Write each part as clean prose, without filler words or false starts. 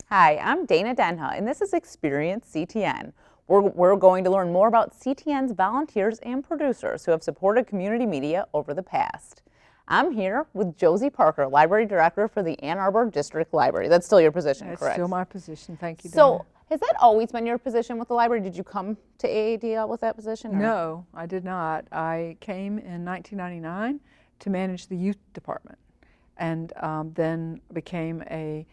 Hi, I'm Dana Denha, and this is Experience CTN. We're going to learn more about CTN's volunteers and producers who have supported community media over the past. I'm here with Josie Parker, Library Director for the Ann Arbor District Library. That's still your position, That's correct? still my position. Thank you, Dana. So, has that always been your position with the library? Did you come to AADL with that position? Or? No, I did not. I came in 1999 to manage the youth department, and then became a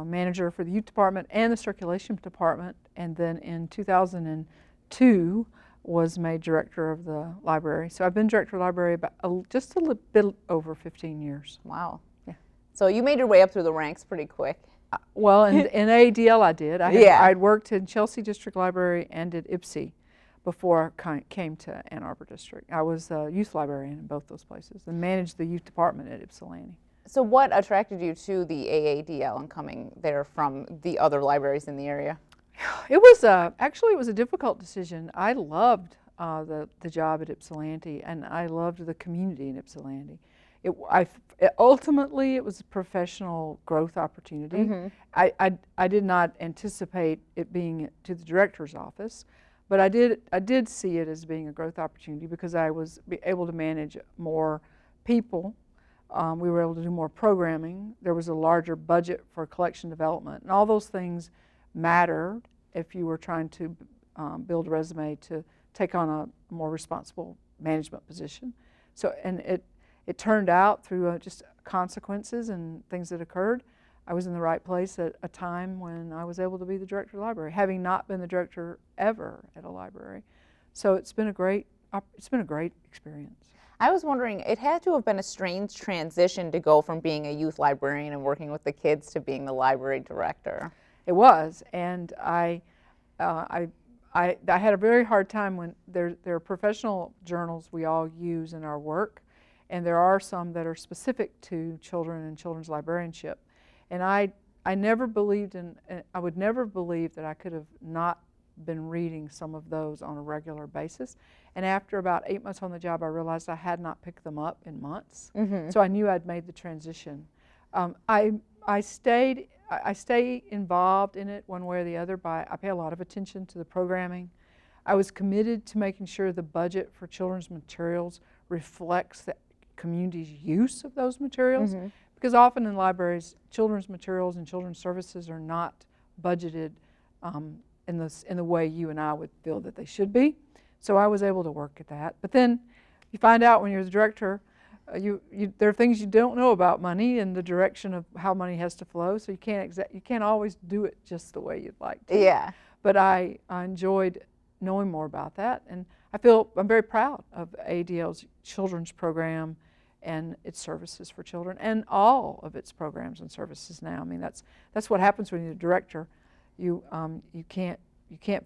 manager for the youth department and the circulation department, and then in 2002 was made director of the library. So I've been director of the library about just a little bit over 15 years. Wow. Yeah. So you made your way up through the ranks pretty quick. Well, in AADL I did. I'd worked in Chelsea District Library and at Ypsi before I came to Ann Arbor District. I was a youth librarian in both those places and managed the youth department at Ypsilanti. So what attracted you to the AADL and coming there from the other libraries in the area? It was actually it was a difficult decision. I loved the job at Ypsilanti, and I loved the community in Ypsilanti. Ultimately, it was a professional growth opportunity. Mm-hmm. I did not anticipate it being to the director's office, but I did see it as being a growth opportunity because I was able to manage more people. We were able to do more programming. There was a larger budget for collection development, and all those things mattered if you were trying to build a resume to take on a more responsible management position. So, and it turned out through just consequences and things that occurred, I was in the right place at a time when I was able to be the director of the library, having not been the director ever at a library. So it's been a great experience. I was wondering, it had to have been a strange transition to go from being a youth librarian and working with the kids to being the library director. It was, and I had a very hard time when there are professional journals we all use in our work, and there are some that are specific to children and children's librarianship. And I never believed I would never believe that I could have not been reading some of those on a regular basis. And after about 8 months on the job, I realized I had not picked them up in months. Mm-hmm. So I knew I'd made the transition. I stay involved in it one way or the other. I pay a lot of attention to the programming. I was committed to making sure the budget for children's materials reflects the community's use of those materials. Mm-hmm. Because often in libraries, children's materials and children's services are not budgeted in the way you and I would feel that they should be. So I was able to work at that. But then you find out when you're the director, there are things you don't know about money and the direction of how money has to flow. So you can't always do it just the way you'd like to. Yeah. But I enjoyed knowing more about that, and I'm very proud of AADL's children's program and its services for children, and all of its programs and services now. I mean, that's what happens when you're a director. You can't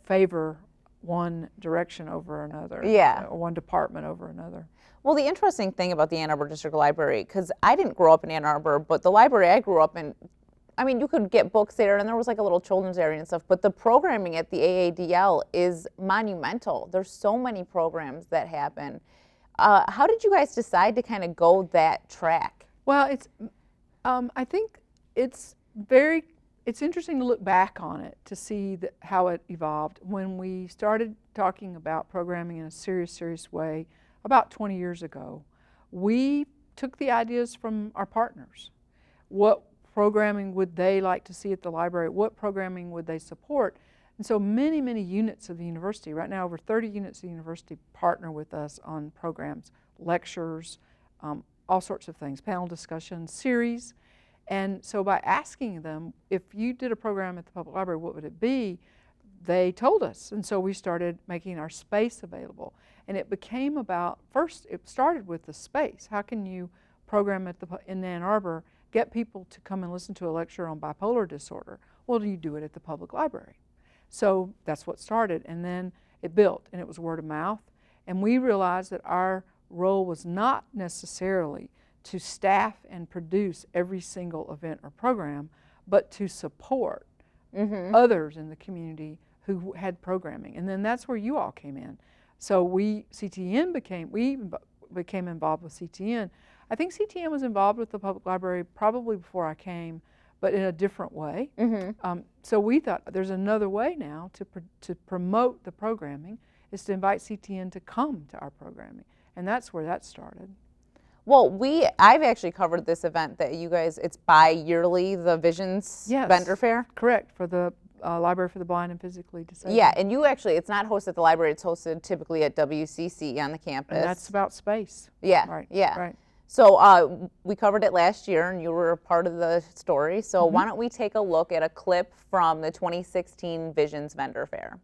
favor one direction over another. Yeah. Or one department over another. Well, the interesting thing about the Ann Arbor District Library, because I didn't grow up in Ann Arbor, but the library I grew up in, I mean, you could get books there, and there was like a little children's area and stuff, but the programming at the AADL is monumental. There's so many programs that happen. How did you guys decide to kind of go that track? Well, I think it's interesting to look back on it to see how it evolved. When we started talking about programming in a serious way about 20 years ago, we took the ideas from our partners. What programming would they like to see at the library? What programming would they support? And so many units of the university, right now over 30 units of the university partner with us on programs, lectures, all sorts of things, panel discussions, series. And so by asking them, if you did a program at the public library, what would it be? They told us. And so we started making our space available. And it became about, first it started with the space. How can you program in Ann Arbor, get people to come and listen to a lecture on bipolar disorder? Well, do you do it at the public library? So that's what started, and then it built, and it was word of mouth. And we realized that our role was not necessarily to staff and produce every single event or program, but to support others in the community who had programming. And then that's where you all came in. So CTN became involved with CTN. I think CTN was involved with the public library probably before I came, but in a different way. So we thought there's another way now to promote the programming, is to invite CTN to come to our programming, and that's where that started. Well, I've actually covered this event that you guys, it's bi-yearly, the Visions vendor fair. Correct, for the Library for the Blind and Physically Disabled. Yeah, and you actually, it's not hosted at the library, it's hosted typically at WCC on the campus. And that's about space. Yeah, right, yeah. Right. So we covered it last year and you were a part of the story. So why don't we take a look at a clip from the 2016 Visions vendor fair.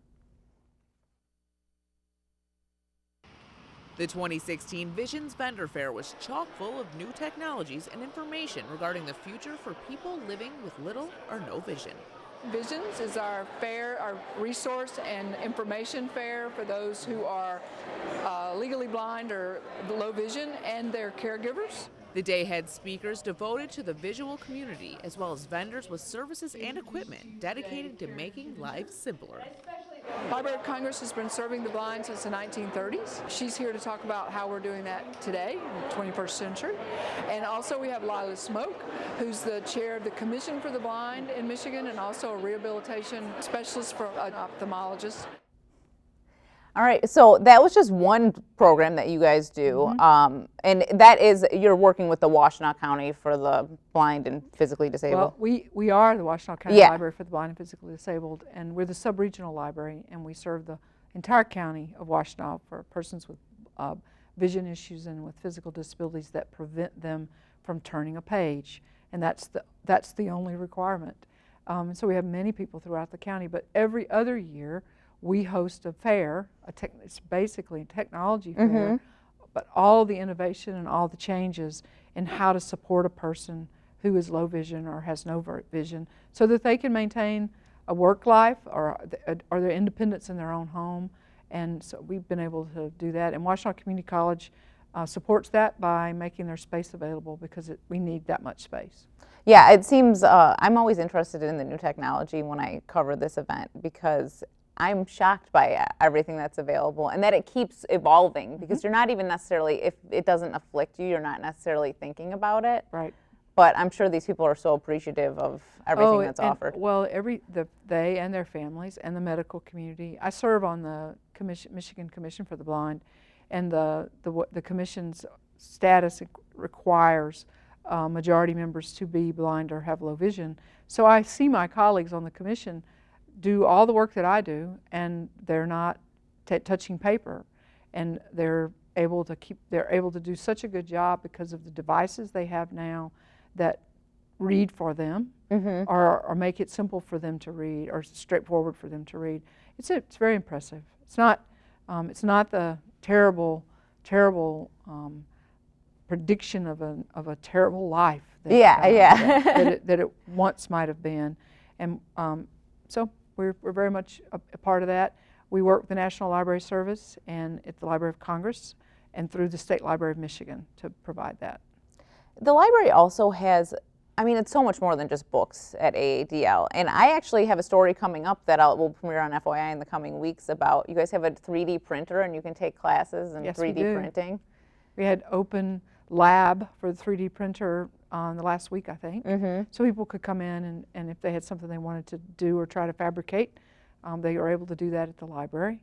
The 2016 Visions Vendor Fair was chock full of new technologies and information regarding the future for people living with little or no vision. Visions is our fair, our resource and information fair for those who are legally blind or low vision and their caregivers. The day had speakers devoted to the visual community, as well as vendors with services and equipment dedicated to making life simpler. Library of Congress has been serving the blind since the 1930s. She's here to talk about how we're doing that today in the 21st century. And also we have Lila Smoke, who's the chair of the Commission for the Blind in Michigan and also a rehabilitation specialist for an ophthalmologist. All right, so that was just one program that you guys do, and that is, you're working with the Washtenaw County for the blind and physically disabled. Well, we are the Washtenaw County Library for the Blind and Physically Disabled, and we're the sub-regional library, and we serve the entire county of Washtenaw for persons with vision issues and with physical disabilities that prevent them from turning a page, and that's the only requirement. So we have many people throughout the county, but every other year we host a fair, it's basically a technology fair, but all the innovation and all the changes in how to support a person who is low vision or has no vision so that they can maintain a work life or their independence in their own home. And so we've been able to do that. And Washtenaw Community College supports that by making their space available because we need that much space. Yeah, it seems, I'm always interested in the new technology when I cover this event because I'm shocked by everything that's available and that it keeps evolving because you're not even necessarily, if it doesn't afflict you, you're not necessarily thinking about it. Right. But I'm sure these people are so appreciative of everything that's offered. Well, they and their families and the medical community. I serve on the Michigan Commission for the Blind, and the commission's status requires majority members to be blind or have low vision. So I see my colleagues on the commission do all the work that I do, and they're not touching paper, and they're able to do such a good job because of the devices they have now that read for them or make it simple for them to read or straightforward for them to read. It's very impressive. It's not the terrible prediction of a terrible life that it once might have been, and so we're very much a part of that. We work with the National Library Service and at the Library of Congress and through the State Library of Michigan to provide that. The library also has, I mean, it's so much more than just books at AADL. And I actually have a story coming up that will premiere on FYI in the coming weeks about, you guys have a 3D printer and you can take classes in 3D printing. We had open lab for the 3D printer on the last week, I think. So people could come in and if they had something they wanted to do or try to fabricate, they were able to do that at the library.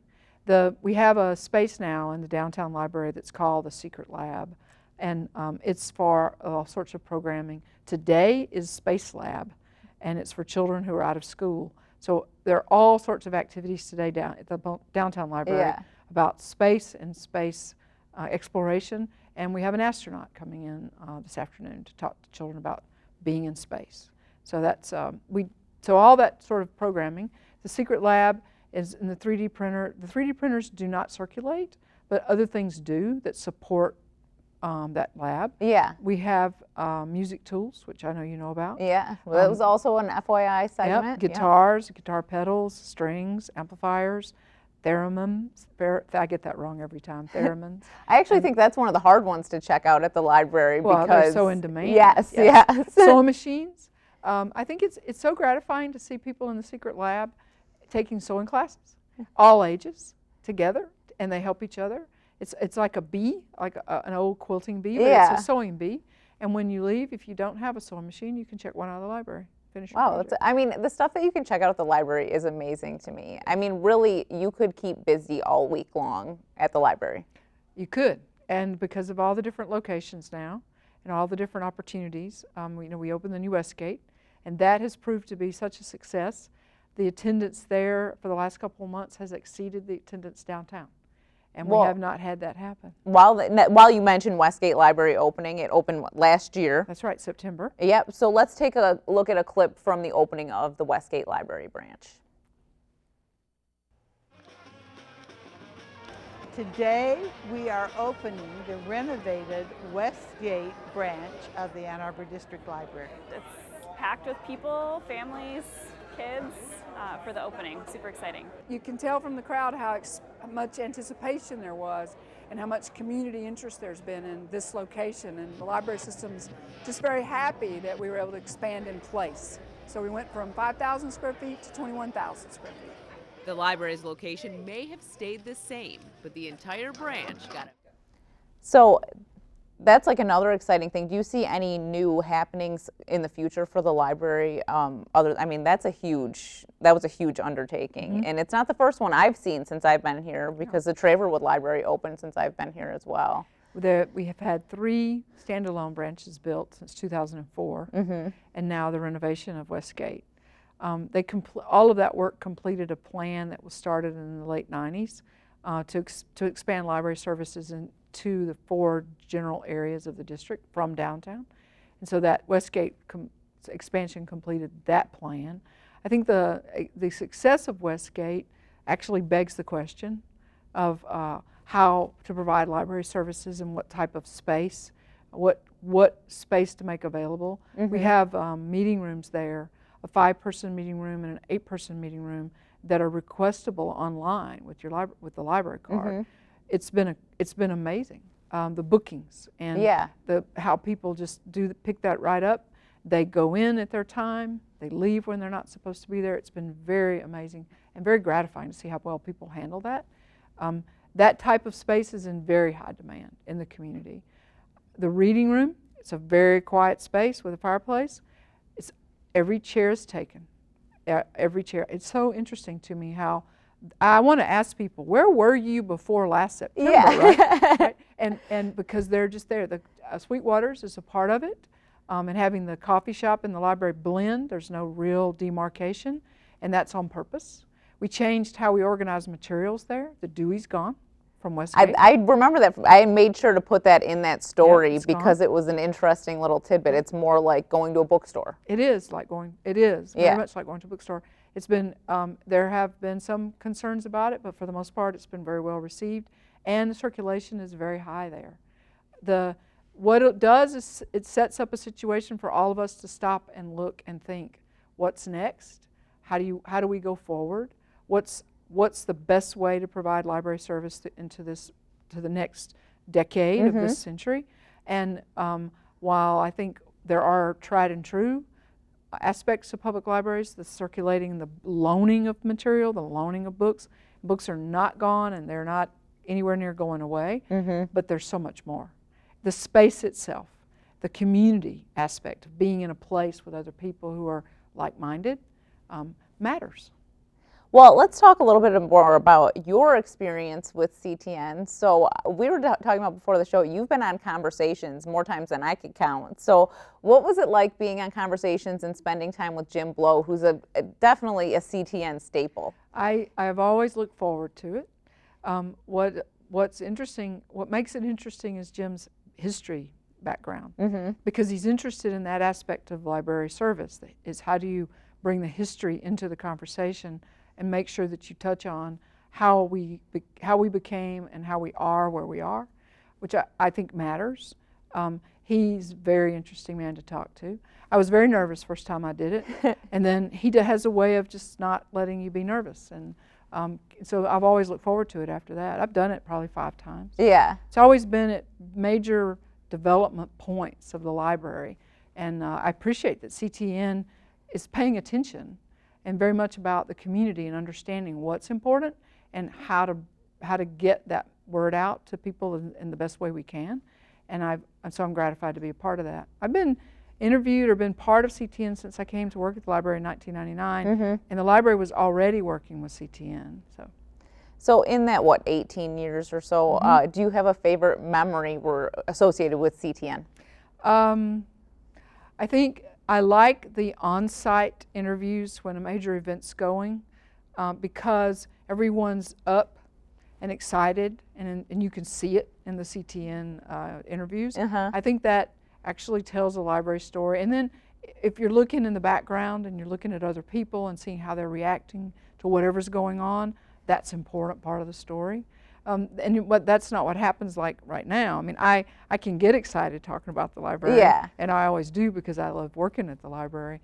We have a space now in the downtown library that's called the Secret Lab, and it's for all sorts of programming. Today is Space Lab, and it's for children who are out of school. So there are all sorts of activities today down at the downtown library about space and space exploration. And we have an astronaut coming in this afternoon to talk to children about being in space. So that's so all that sort of programming. The Secret Lab is in the 3D printer. The 3D printers do not circulate, but other things do that support that lab. Yeah. We have music tools, which I know you know about. Yeah. Well, that was also an FYI segment. Yep. Guitars, guitar pedals, strings, amplifiers. Theremins, I get that wrong every time, theremins. I actually think that's one of the hard ones to check out at the library because they're so in demand. Yes, yes. Sewing machines. I think it's so gratifying to see people in the Secret Lab taking sewing classes, all ages, together, and they help each other. It's like a bee, like an old quilting bee, but it's a sewing bee. And when you leave, if you don't have a sewing machine, you can check one out of the library. finish your Wow, project. I mean, the stuff that you can check out at the library is amazing to me. I mean, really, you could keep busy all week long at the library. You could, and because of all the different locations now and all the different opportunities, we opened the new Westgate, and that has proved to be such a success. The attendance there for the last couple of months has exceeded the attendance downtown, and we have not had that happen. While you mentioned Westgate Library opening, it opened last year. That's right, September. Yep, so let's take a look at a clip from the opening of the Westgate Library branch. Today, we are opening the renovated Westgate branch of the Ann Arbor District Library. It's packed with people, families, kids for the opening. Super exciting. You can tell from the crowd how much anticipation there was and how much community interest there's been in this location, and the library system's just very happy that we were able to expand in place. So we went from 5,000 square feet to 21,000 square feet. The library's location may have stayed the same, but the entire branch got it. So that's like another exciting thing. Do you see any new happenings in the future for the library? I mean, that was a huge undertaking, and it's not the first one I've seen since I've been here, because the Traverwood Library opened since I've been here as well. We have had 3 standalone branches built since 2004, and now the renovation of Westgate. All of that work completed a plan that was started in the late 90s to expand library services into the 4 general areas of the district from downtown. And so that Westgate expansion completed that plan. I think the success of Westgate actually begs the question of how to provide library services and what type of space, what space to make available. We have meeting rooms there, a 5-person meeting room and an 8-person meeting room that are requestable online with the library card. It's been amazing. The bookings and how people just pick that right up. They go in at their time, they leave when they're not supposed to be there. It's been very amazing and very gratifying to see how well people handle that. That type of space is in very high demand in the community. The reading room, it's a very quiet space with a fireplace. Every chair is taken, every chair. It's so interesting to me how I want to ask people, where were you before last September, right? And because they're just there. The Sweetwater's is a part of it, and having the coffee shop and the library blend, there's no real demarcation, and that's on purpose. We changed how we organize materials there. The Dewey's gone from Westgate. I remember that. I made sure to put that in that story because it was an interesting little tidbit. It's more like going to a bookstore. It is very much like going to a bookstore. It's been, there have been some concerns about it, but for the most part it's been very well received, and the circulation is very high there. What it does is it sets up a situation for all of us to stop and look and think, what's next? How do we go forward? What's the best way to provide library service to the next decade of this century? And while I think there are tried and true aspects of public libraries, the circulating, the loaning of material, the loaning of books are not gone and they're not anywhere near going away, but there's so much more. The space itself, the community aspect of being in a place with other people who are like-minded matters. Well, let's talk a little bit more about your experience with CTN. So we were talking about before the show, you've been on Conversations more times than I could count. So what was it like being on Conversations and spending time with Jim Blow, who's definitely a CTN staple? I have always looked forward to it. What makes it interesting is Jim's history background, because he's interested in that aspect of library service, is how do you bring the history into the conversation and make sure that you touch on how we became and how we are where we are, which I think matters. He's a very interesting man to talk to. I was very nervous first time I did it, and then he has a way of just not letting you be nervous, and so I've always looked forward to it after that. I've done it probably 5 times. Yeah. It's always been at major development points of the library, and I appreciate that CTN is paying attention and very much about the community and understanding what's important and how to get that word out to people in the best way we can. And so I'm gratified to be a part of that. I've been interviewed or been part of CTN since I came to work at the library in 1999, and the library was already working with CTN. So in that, what, 18 years or so, do you have a favorite memory associated with CTN? I think I like the on-site interviews when a major event's going because everyone's up and excited, and you can see it in the CTN interviews. I think that actually tells a library story. And then if you're looking in the background and you're looking at other people and seeing how they're reacting to whatever's going on, that's an important part of the story. But that's not what happens like right now. I mean, I can get excited talking about the library, and I always do because I love working at the library.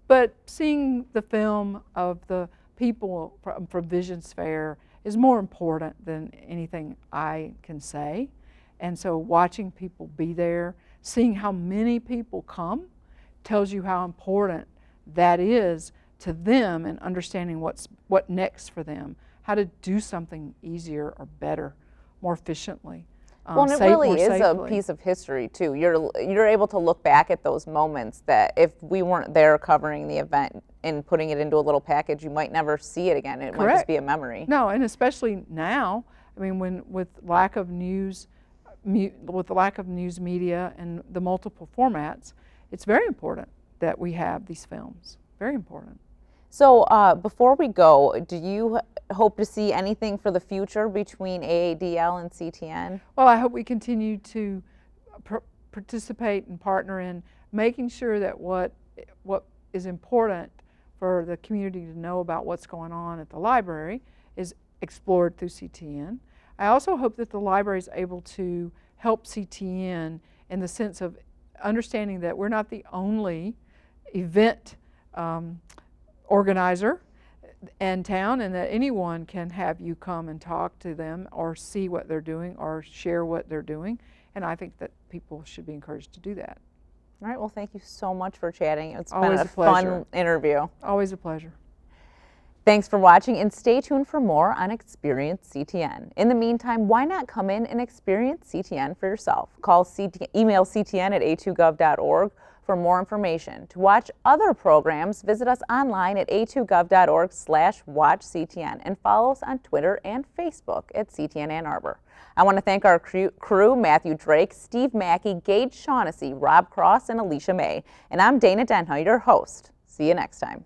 But seeing the film of the people from Visions Fair is more important than anything I can say. And so watching people be there, seeing how many people come, tells you how important that is to them and understanding what next for them, how to do something easier or better, more efficiently. Well, and it really is a piece of history too. You're able to look back at those moments that if we weren't there covering the event and putting it into a little package, you might never see it again. It might just be a memory. No, and especially now, I mean, with lack of news media and the multiple formats, it's very important that we have these films. Very important. So before we go, do you hope to see anything for the future between AADL and CTN? Well, I hope we continue to participate and partner in making sure that what is important for the community to know about what's going on at the library is explored through CTN. I also hope that the library is able to help CTN in the sense of understanding that we're not the only event organizer in town, and that anyone can have you come and talk to them or see what they're doing or share what they're doing. And I think that people should be encouraged to do that. All right, well, thank you so much for chatting. It's Always been a pleasure. Fun interview. Always a pleasure. Thanks for watching, and stay tuned for more on Experience CTN. In the meantime, why not come in and experience CTN for yourself? Email CTN at a2gov.org for more information. To watch other programs, visit us online at a2gov.org/watchctn and follow us on Twitter and Facebook at CTN Ann Arbor. I want to thank our crew, Matthew Drake, Steve Mackey, Gage Shaughnessy, Rob Cross, and Alicia May. And I'm Dana Denho, your host. See you next time.